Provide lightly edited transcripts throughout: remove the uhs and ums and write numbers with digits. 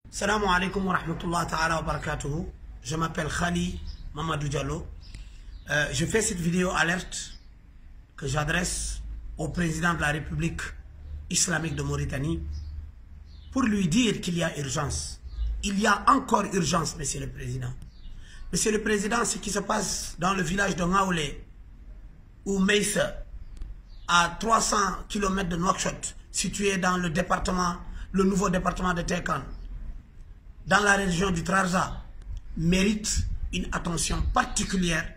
Salam alaikum wa rahmatullahi ta'ala wa barakatuhu. Je m'appelle Khali Mamadou Diallo. Je fais cette vidéo alerte que j'adresse au président de la République islamique de Mauritanie pour lui dire qu'il y a urgence. Il y a encore urgence, monsieur le président. Monsieur le président, ce qui se passe dans le village de Ngaoulé ou Meisse, à 300 km de Nouakchott, situé dans le département, le nouveau département de Tékan, dans la région du Trarza, mérite une attention particulière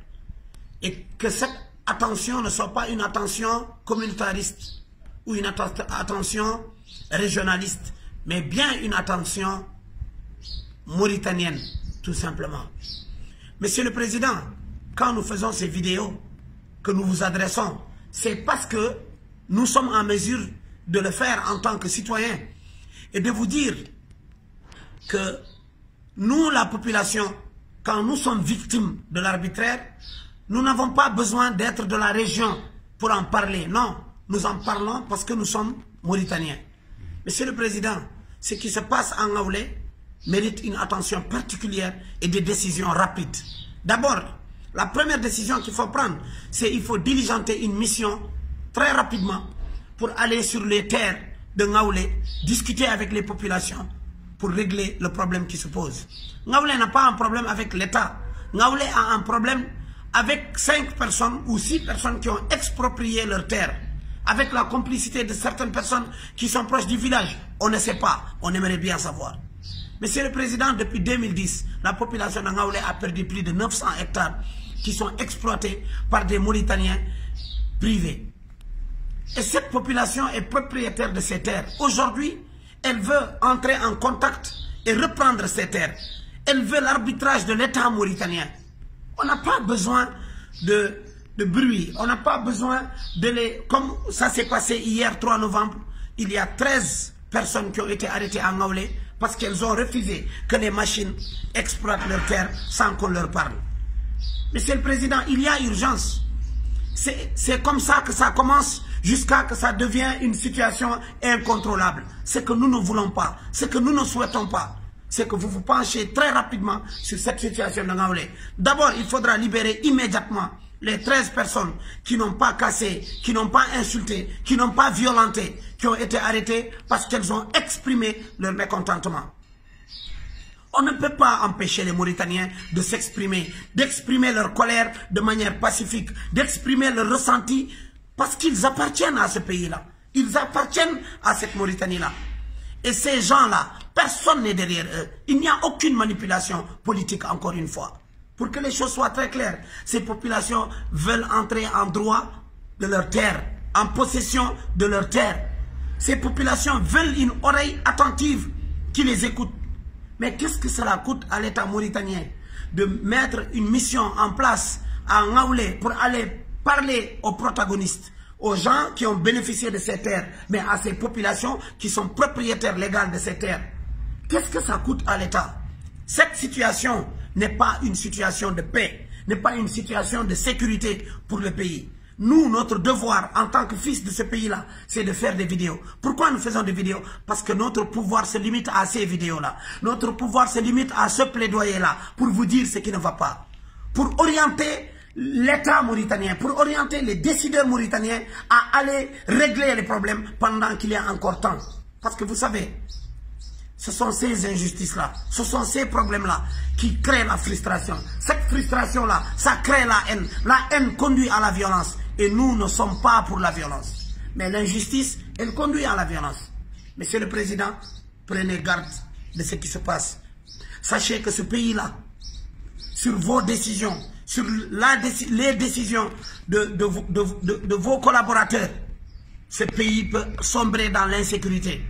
et que cette attention ne soit pas une attention communautariste ou une attention régionaliste, mais bien une attention mauritanienne, tout simplement. Monsieur le Président, quand nous faisons ces vidéos que nous vous adressons, c'est parce que nous sommes en mesure de le faire en tant que citoyens et de vous dire que nous, la population, quand nous sommes victimes de l'arbitraire, nous n'avons pas besoin d'être de la région pour en parler. Non, nous en parlons parce que nous sommes Mauritaniens. Monsieur le Président, ce qui se passe en Ngaoulé mérite une attention particulière et des décisions rapides. D'abord, la première décision qu'il faut prendre, c'est qu'il faut diligenter une mission très rapidement pour aller sur les terres de Ngaoulé, discuter avec les populations pour régler le problème qui se pose. Ngaoulé n'a pas un problème avec l'État. Ngaoulé a un problème avec 5 personnes ou 6 personnes qui ont exproprié leurs terres, avec la complicité de certaines personnes qui sont proches du village. On ne sait pas, on aimerait bien savoir. Monsieur le Président, depuis 2010, la population de Ngaoulé a perdu plus de 900 hectares qui sont exploités par des Mauritaniens privés. Et cette population est propriétaire de ces terres. Aujourd'hui, elle veut entrer en contact et reprendre ces terres. Elle veut l'arbitrage de l'État mauritanien. On n'a pas besoin de bruit. On n'a pas besoin de les... Comme ça s'est passé hier, 3 novembre, il y a 13 personnes qui ont été arrêtées à Ngaoulé parce qu'elles ont refusé que les machines exploitent leurs terres sans qu'on leur parle. Monsieur le Président, il y a urgence. C'est comme ça que ça commence jusqu'à que ça devienne une situation incontrôlable. Ce que nous ne voulons pas, ce que nous ne souhaitons pas, c'est que vous vous penchez très rapidement sur cette situation de Ngaoulé. D'abord, il faudra libérer immédiatement les 13 personnes qui n'ont pas cassé, qui n'ont pas insulté, qui n'ont pas violenté, qui ont été arrêtées parce qu'elles ont exprimé leur mécontentement. On ne peut pas empêcher les Mauritaniens de s'exprimer, d'exprimer leur colère de manière pacifique, d'exprimer leur ressenti, parce qu'ils appartiennent à ce pays-là. Ils appartiennent à cette Mauritanie-là. Et ces gens-là, personne n'est derrière eux. Il n'y a aucune manipulation politique, encore une fois. Pour que les choses soient très claires, ces populations veulent entrer en droit de leur terre, en possession de leur terre. Ces populations veulent une oreille attentive qui les écoute. Mais qu'est-ce que cela coûte à l'État mauritanien de mettre une mission en place à Ngaoulé pour aller parler aux protagonistes, aux gens qui ont bénéficié de ces terres, mais à ces populations qui sont propriétaires légaux de ces terres? Qu'est-ce que ça coûte à l'État? Cette situation n'est pas une situation de paix, n'est pas une situation de sécurité pour le pays. Nous, notre devoir en tant que fils de ce pays-là, c'est de faire des vidéos. Pourquoi nous faisons des vidéos? Parce que notre pouvoir se limite à ces vidéos-là. Notre pouvoir se limite à ce plaidoyer-là pour vous dire ce qui ne va pas. Pour orienter l'État mauritanien, pour orienter les décideurs mauritaniens à aller régler les problèmes pendant qu'il y a encore temps. Parce que vous savez, ce sont ces injustices-là, ce sont ces problèmes-là qui créent la frustration. Cette frustration-là, ça crée la haine. La haine conduit à la violence. Et nous ne sommes pas pour la violence. Mais l'injustice, elle conduit à la violence. Monsieur le Président, prenez garde de ce qui se passe. Sachez que ce pays-là, sur vos décisions, sur les décisions de vos collaborateurs, ce pays peut sombrer dans l'insécurité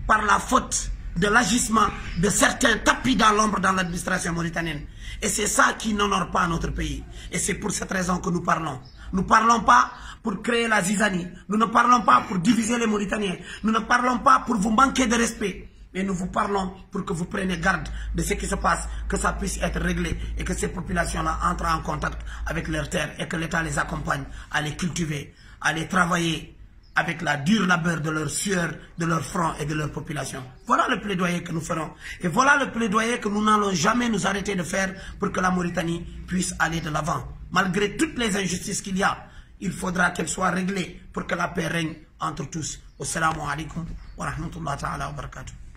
par la faute de l'agissement de certains tapis dans l'ombre dans l'administration mauritanienne. Et c'est ça qui n'honore pas notre pays. Et c'est pour cette raison que nous parlons. Nous ne parlons pas pour créer la zizanie. Nous ne parlons pas pour diviser les Mauritaniens. Nous ne parlons pas pour vous manquer de respect. Mais nous vous parlons pour que vous preniez garde de ce qui se passe, que ça puisse être réglé et que ces populations-là entrent en contact avec leurs terres et que l'État les accompagne à les cultiver, à les travailler, avec la dure labeur de leur sueur, de leur front et de leur population. Voilà le plaidoyer que nous ferons. Et voilà le plaidoyer que nous n'allons jamais nous arrêter de faire pour que la Mauritanie puisse aller de l'avant. Malgré toutes les injustices qu'il y a, il faudra qu'elles soient réglées pour que la paix règne entre tous. Wassalamu alaikum wa rahmatullahi ta'ala wa barakatuh.